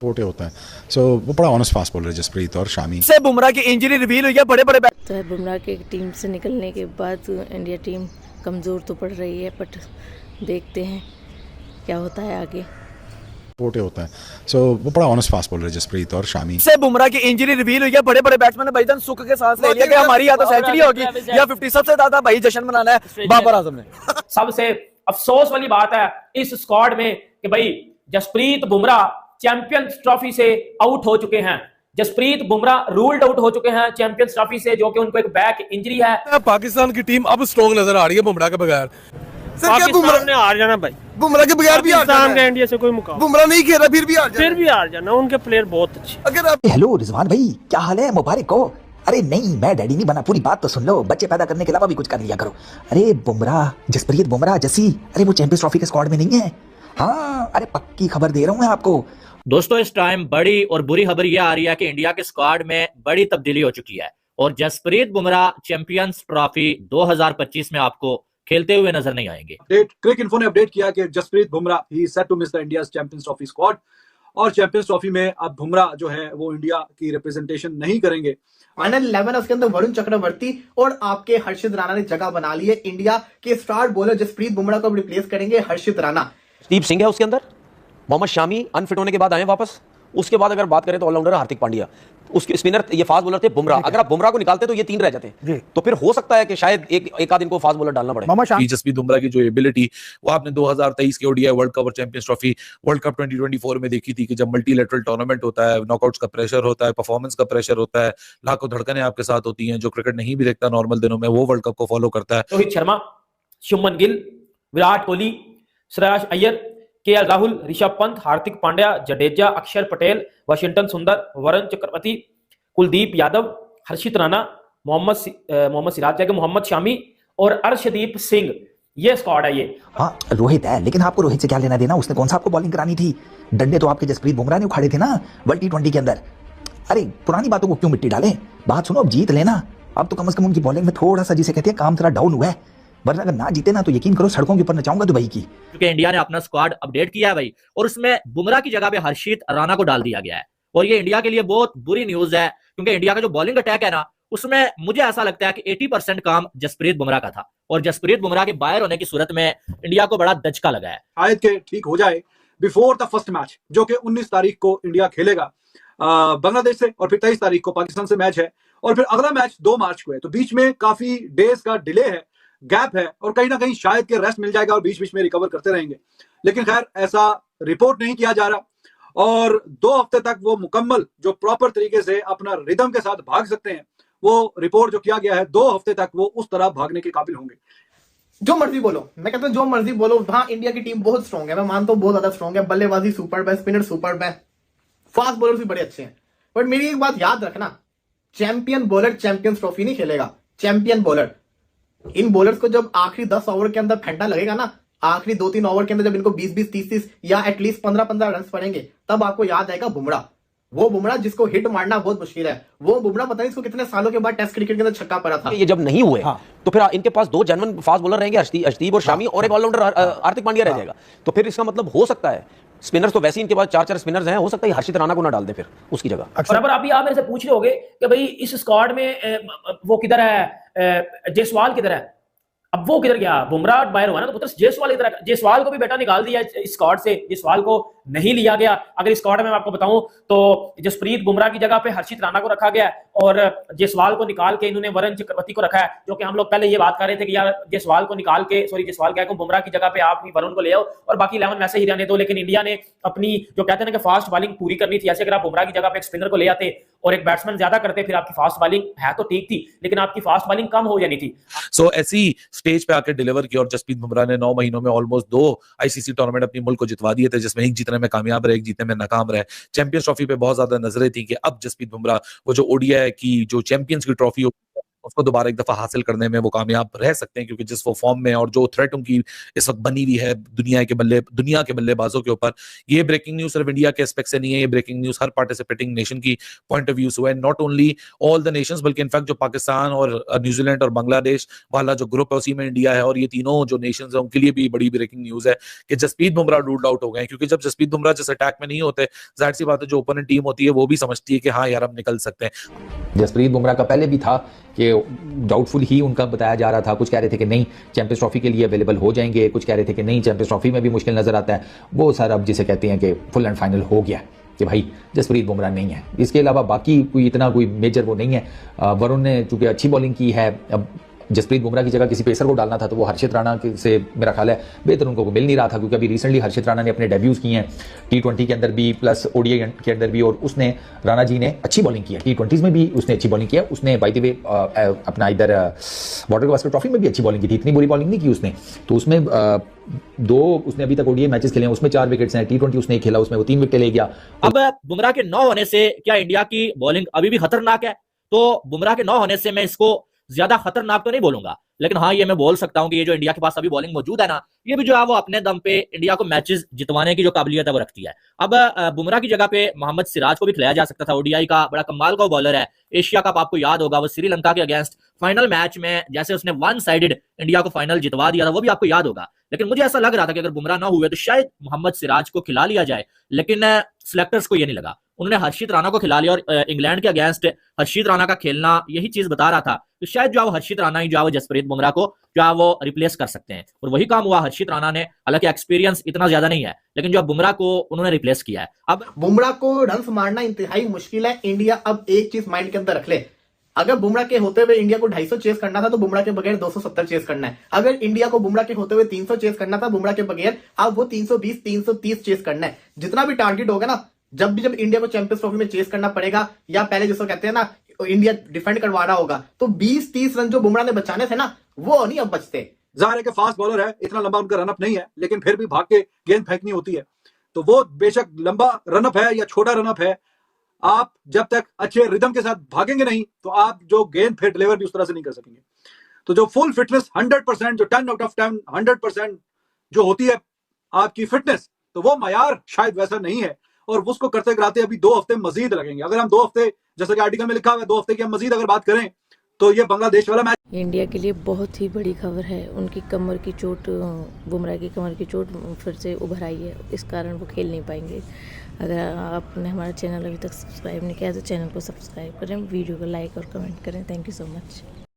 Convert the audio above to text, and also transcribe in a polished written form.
छोटे होता है। सो वो बड़ा ऑनेस्ट फास्ट बॉलर है जसप्रीत और शामी। से बुमराह की इंजरी रिवील हुई है, बड़े बड़े तो बुमराह की टीम से निकलने के बाद इंडिया टीम कमज़ोर तो पड़ रही है, बट देखते हैं क्या होता है आगे। छोटे होता है। सो वो बड़ा ऑनेस्ट फास्ट बॉलर है जसप्रीत और शामी। से बुमराह की इंजरी रिवील हुई है, बड़े बड़े बैट्समैन ने भाईजान सुख के सांस ले लिया कि हमारी या तो सेंचुरी होगी या 50। सबसे ज्यादा भाई जश्न मनाना है बाबर आजम ने। सबसे अफसोस वाली बात है इस स्क्वाड में कि भाई जसप्रीत बुमराह चैंपियंस ट्रॉफी से आउट हो चुके हैं। जसप्रीत बुमराह रूल्ड आउट हो चुके हैं चैंपियंस ट्रॉफी से, जो कि उनको एक बैक इंजरी है। पाकिस्तान की टीम अब स्ट्रॉन्ग नजर आ रही है बुमराह के बगैर। पाकिस्तान ने हार जाना भाई, बुमराह के बगैर भी हार पाकिस्तान का जाना। इंडिया से कोई मुकाबला, बुमराह नहीं खेला फिर भी हार जाना। फिर भी हार जाना। उनके प्लेयर बहुत अच्छे। अगर आप हेलो रिजवान भाई, क्या हाल है? मुबारक हो। अरे नहीं, मैं डैडी नहीं बना, पूरी बात तो सुन लो। बच्चे पैदा करने के अलावा भी कुछ कर लिया करो। अरे बुमराह, जसप्रीत बुमराह, जसी, अरे वो चैंपियंस ट्रॉफी के स्क्वाड में नहीं है। हाँ, अरे पक्की खबर दे रहा हूँ मैं आपको। दोस्तों, इस टाइम बड़ी और बुरी खबर यह आ रही है कि इंडिया के स्क्वाड में बड़ी तब्दीली हो चुकी है और जसप्रीत बुमराह चैंपियंस ट्रॉफी 2025 में आपको खेलते हुए नजर नहीं आएंगे। क्रिक इन्फो ने अपडेट किया कि जसप्रीत बुमराह ही set to miss the India Champions Trophy squad. और चैंपियंस ट्रॉफी में अब बुमराह जो है वो इंडिया की रिप्रेजेंटेशन नहीं करेंगे। फाइनल 11 उसके अंदर वरुण चक्रवर्ती और आपके हर्षित राणा ने जगह बना ली है। इंडिया के स्टार बॉलर जसप्रीत बुमराह को रिप्लेस करेंगे हर्षित राणा। दीप सिंह है उसके अंदर, मोहम्मद शामी अनफिट होने के बाद आए वापस। उसके बाद अगर बात करें तो ऑलराउंडर हार्दिक पांड्या, उसके स्पिनर ये फास्ट बॉलर थे बुमराह। अगर आप बुमराह को निकालते तो ये 3 रह जाते, तो फिर हो सकता है कि शायद एक आध इनको फास्ट बॉलर डालना पड़े। जसप्रीत बुमराह की जो एबिलिटी वो आपने 2023 के ओडीआई वर्ल्ड कप और चैंपियंस ट्रॉफी वर्ल्ड कप 2024 में देखी थी कि जब मल्टीलेटरल टूर्नामेंट होता है, नॉकआउट्स का प्रेशर होता है, परफॉर्मेंस का प्रेशर होता है, लाखों धड़कनें आपके साथ होती हैं। जो क्रिकेट नहीं भी देखता नॉर्मल दिनों में, वो वर्ल्ड कप को फॉलो करता है। रोहित शर्मा, शुभमन गिल, विराट कोहली, श्रेयस अय्यर, केएल राहुल, ऋषभ पंत, हार्दिक पांड्या, जडेजा, अक्षर पटेल, वाशिंगटन सुंदर, वरुण चक्रवर्ती, कुलदीप यादव, हर्षित राणा, मोहम्मद सिराज, मोहम्मद शामी और अर्शदीप सिंह, ये स्क्वाड है ये। हाँ रोहित है, लेकिन आपको रोहित से क्या लेना देना? उसने कौन सा आपको बॉलिंग करानी थी? डंडे तो आपके जसप्रीत बुमराह ने उखाड़े थे ना वर्ल्ड T20 के अंदर। अरे पुरानी बातों को क्यों मिट्टी डालें? बात सुनो, अब जीत लेना। अब तो कम से कम उनकी बॉलिंग में थोड़ा सा, जिसे कहते हैं, काम थोड़ा डाउन हुआ है। वरना अगर ना जीते ना तो यकीन करो सड़कों के ऊपर नचाऊंगा दुबई की। क्योंकि इंडिया ने अपना स्क्वाड अपडेट किया है भाई, और उसमें बुमराह की जगह पे हर्षित राणा को डाल दिया गया है। और ये इंडिया के लिए बहुत बुरी न्यूज है, क्योंकि इंडिया का जो बॉलिंग अटैक है ना, उसमें मुझे ऐसा लगता है कि 80% काम जसप्रीत बुमराह का था। और जसप्रीत बुमराह के बाहर होने की सूरत में इंडिया को बड़ा दचका लगा है। शायद के ठीक हो जाए बिफोर द फर्स्ट मैच, जो कि 19 तारीख को इंडिया खेलेगा बांग्लादेश से, और फिर 23 तारीख को पाकिस्तान से मैच है, और फिर अगला मैच 2 मार्च को है। तो बीच में काफी डेज का डिले है, गैप है, और कहीं ना कहीं शायद के रेस्ट मिल जाएगा और बीच बीच में रिकवर करते रहेंगे। लेकिन खैर ऐसा रिपोर्ट नहीं किया जा रहा, और 2 हफ्ते तक वो मुकम्मल जो प्रॉपर तरीके से अपना रिदम के साथ भाग सकते हैं, वो रिपोर्ट जो किया गया है 2 हफ्ते तक वो उस तरह भागने के काबिल होंगे। जो मर्जी बोलो, मैं कहता हूँ जो मर्जी बोलो, हाँ इंडिया की टीम बहुत स्ट्रॉन्ग है, मैं मानता हूँ बहुत ज्यादा स्ट्रॉन्ग है। बल्लेबाजी सुपर है, स्पिनर सुपर है, फास्ट बॉलर भी बड़े अच्छे हैं। बट मेरी एक बात याद रखना, चैंपियन बॉलर चैंपियंस ट्रॉफी नहीं खेलेगा। चैंपियन बॉलर, इन बॉलर्स को जब आखिरी 10 ओवर के अंदर फंडा लगेगा ना, आखिरी 2-3 ओवर के अंदर जब इनको 20-20, 30-30 या एटलीस्ट 15-15 रन पड़ेंगे, तब आपको याद आएगा बुमराह। वो बुमराह जिसको हिट मारना बहुत मुश्किल है, वो बुमराह पता नहीं इसको कितने सालों के बाद टेस्ट क्रिकेट के अंदर छक्का पड़ा था। ये जब नहीं हुए तो फिर इनके पास 2 जेन्युइन फास्ट बॉलर रहेंगे, अर्शदीप और शामी, और एक ऑलराउंडर हार्दिक पांड्या रह जाएगा। तो फिर इसका मतलब हो सकता है स्पिनर्स तो वैसे ही इनके पास 4-4 स्पिनर्स हैं, हो सकता है हर्षित राणा को ना डाल दे फिर उसकी जगह। और अब आप मेरे से पूछ रहे होगे कि भाई इस स्क्वाड में वो किधर है, जायसवाल किधर है? अब वो किधर गया? बुमराह बाहर हुआ ना, तो पुत्र जायसवाल इधर, जायसवाल को भी बेटा निकाल दिया इस स्क्वाड से, जायसवाल को नहीं लिया गया। अगर इस स्क्वाड में मैं आपको बताऊं तो जसप्रीत बुमराह की जगह पे हर्षित राणा को रखा गया है, और जायसवाल को निकाल के इन्होंने वरुण चक्रवर्ती को रखा है। जो कि हम लोग पहले ये बात कर रहे थे कि यार जायसवाल को निकाल के, जायसवाल क्या, बुमराह की जगह पे आप वरुण को ले आओ और बाकी 11 वैसे ही रहने दो। लेकिन इंडिया ने अपनी जो कहते हैं ना कि फास्ट बॉलिंग पूरी करनी थी, ऐसे अगर आप बुमराह की जगह पे एक स्पिनर को ले आते और एक बैट्समैन ज्यादा करते, फिर आपकी फास्ट बॉलिंग है तो ठीक थी, लेकिन आपकी फास्ट बॉलिंग कम हो जानी थी। सो ऐसी स्टेज पे आकर डिलीवर किया, और जसप्रीत बुमराह ने 9 महीनों में ऑलमोस्ट 2 आईसीसी टूर्नामेंट अपनी मुल्क को जितवा दिए थे, जिसमें एक जीतने में कामयाब रहे, एक जीतने में नाकाम रहे। चैंपियंस ट्रॉफी पे बहुत ज्यादा नजरें थी कि अब जसप्रीत बुमराह वो जो ओडीआई की जो चैंपियंस की ट्रॉफी उसको दोबारा एक दफा हासिल करने में वो कामयाब रह सकते हैं, क्योंकि जिस वो फॉर्म में और जो थ्रेट उनकी इस वक्त बनी हुई है दुनिया के बल्लेबाजों के ऊपर। ये ब्रेकिंग न्यूज सिर्फ इंडिया के एस्पेक्ट से नहीं है, ये ब्रेकिंग न्यूज हर पार्टिसिपेटिंग नेशन की पॉइंट ऑफ व्यू से है, not only all the Nations, बल्कि इनफैक्ट जो पाकिस्तान और न्यूजीलैंड और बांग्लादेश वाला जो ग्रुप है उसी में इंडिया है, और ये तीनों जो नेशंस है उनके लिए भी बड़ी ब्रेकिंग न्यूज है कि जसप्रीत बुमराह रूल्ड आउट हो गए। क्योंकि जब जसप्रीत बुमराह जिस अटैक में नहीं होते, जाहिर सी बात है जो ओपोनेंट टीम होती है वो भी समझती है कि हाँ यार हम निकल सकते हैं। जसप्रीत बुमराह का पहले भी था कि डाउटफुल ही उनका बताया जा रहा था, कुछ कह रहे थे कि नहीं चैंपियंस ट्रॉफी के लिए अवेलेबल हो जाएंगे, कुछ कह रहे थे कि नहीं चैंपियंस ट्रॉफी में भी मुश्किल नजर आता है। वो सर अब जिसे कहते हैं कि फुल एंड फाइनल हो गया कि भाई जसप्रीत बुमराह नहीं है। इसके अलावा बाकी कोई मेजर वो नहीं है। वरुण ने चूंकि अच्छी बॉलिंग की है, अब जसप्रीत बुमराह की जगह किसी पेसर को डालना था तो वो हर्षित राणा से मेरा ख्याल है बेहतर उनको मिल नहीं रहा था, क्योंकि अभी रिसेंटली हर्षित राणा ने अपने डेब्यूज किए हैं T20 के अंदर भी प्लस ODI के अंदर भी, और उसने राणा जी ने अच्छी बॉलिंग की है, T20s में भी उसने अच्छी बॉलिंग किया। उसने बाय द वे अपना इधर बॉर्डर गावस्कर ट्रॉफी में भी अच्छी बॉलिंग की थी, इतनी बुरी बॉलिंग नहीं की उसने। तो उसमें उसने अभी तक ODI मैचेस खेले हैं, उसमें 4 विकेट्स हैं, T20 उसने खेला उसमें वो 3 विकेट ले गया। अब बुमराह के 9 होने से क्या इंडिया की बॉलिंग अभी भी खतरनाक है? तो बुमराह के 9 होने से मैं इसको ज्यादा खतरनाक तो नहीं बोलूंगा, लेकिन हाँ ये मैं बोल सकता हूं कि ये जो इंडिया के पास अभी बॉलिंग मौजूद है ना, ये भी जो है वो अपने दम पे इंडिया को मैचेस जितवाने की जो काबिलियत है वो रखती है। अब बुमराह की जगह पे मोहम्मद सिराज को भी खिलाया जा सकता था, ODI का बड़ा कमाल का बॉलर है। एशिया कप आपको याद होगा, वो श्रीलंका के अगेंस्ट फाइनल मैच में जैसे उसने 1 साइडेड इंडिया को फाइनल जितवा दिया था, वो भी आपको याद होगा। लेकिन मुझे ऐसा लग रहा था कि अगर बुमराह ना हुए तो शायद मोहम्मद सिराज को खिला लिया जाए, लेकिन सिलेक्टर्स को ये नहीं लगा। उन्होंने हर्षित राणा को खिला लिया, और इंग्लैंड के अगेंस्ट हर्षित राणा का खेलना यही चीज बता रहा था तो शायद जो है वो हर्षित राणा ही जो है वो जसप्रीत बुमराह को जो है वो रिप्लेस कर सकते हैं, और वही काम हुआ। हर्षित राणा ने, हालांकि एक्सपीरियंस इतना ज्यादा नहीं है, लेकिन जो बुमराह को उन्होंने रिप्लेस किया है। अब बुमराह को रन मारना इंतहाई मुश्किल है। इंडिया अब एक चीज माइंड के अंदर रख ले, अगर बुमराह के होते हुए इंडिया को 250 चेस करना था तो बुमराह के बगैर 270 चेस करना है। अगर इंडिया को बुमराह के होते हुए 300 चेस करना था बुमराह के बगैर, अब वो 320 330 चेस करना है। जितना भी टारगेट होगा ना, जब इंडिया को चैंपियंस ट्रॉफी में चेस करना पड़ेगा, या पहले जिसको कहते हैं ना इंडिया डिफेंड करवाना होगा, तो 20-30 रन जो बुमराह ने बचाने थे ना, वो नहीं अब बचते। जाहिर है कि फास्ट बॉलर है, इतना लंबा उनका रनअप नहीं है, लेकिन फिर भी भाग के गेंद फेंकनी होती है। तो वो बेशक लंबा रनअप है या छोटा रनअप है, आप जब तक अच्छे रिदम के साथ भागेंगे नहीं तो आप जो गेंद फिर डिलीवर भी उस तरह से नहीं कर सकेंगे। तो जो फुल फिटनेस 100%, जो 10 आउट ऑफ 10 100% जो होती है आपकी फिटनेस, तो वो मायार शायद वैसा नहीं है, और उसको करते कराते अभी 2 हफ्ते मजीद लगेंगे। अगर हम 2 हफ्ते, जैसा कि आर्टिकल में लिखा हुआ है, 2 हफ्ते की हम मजीद अगर बात करें तो ये बांग्लादेश वाला मैच इंडिया के लिए बहुत ही बड़ी खबर है। उनकी कमर की चोट, बुमराह की कमर की चोट फिर से उभर आई है, इस कारण वो खेल नहीं पाएंगे। अगर आपने हमारा चैनल अभी तक सब्सक्राइब नहीं किया तो चैनल को सब्सक्राइब करें, वीडियो को लाइक और कमेंट करें। Thank you so much.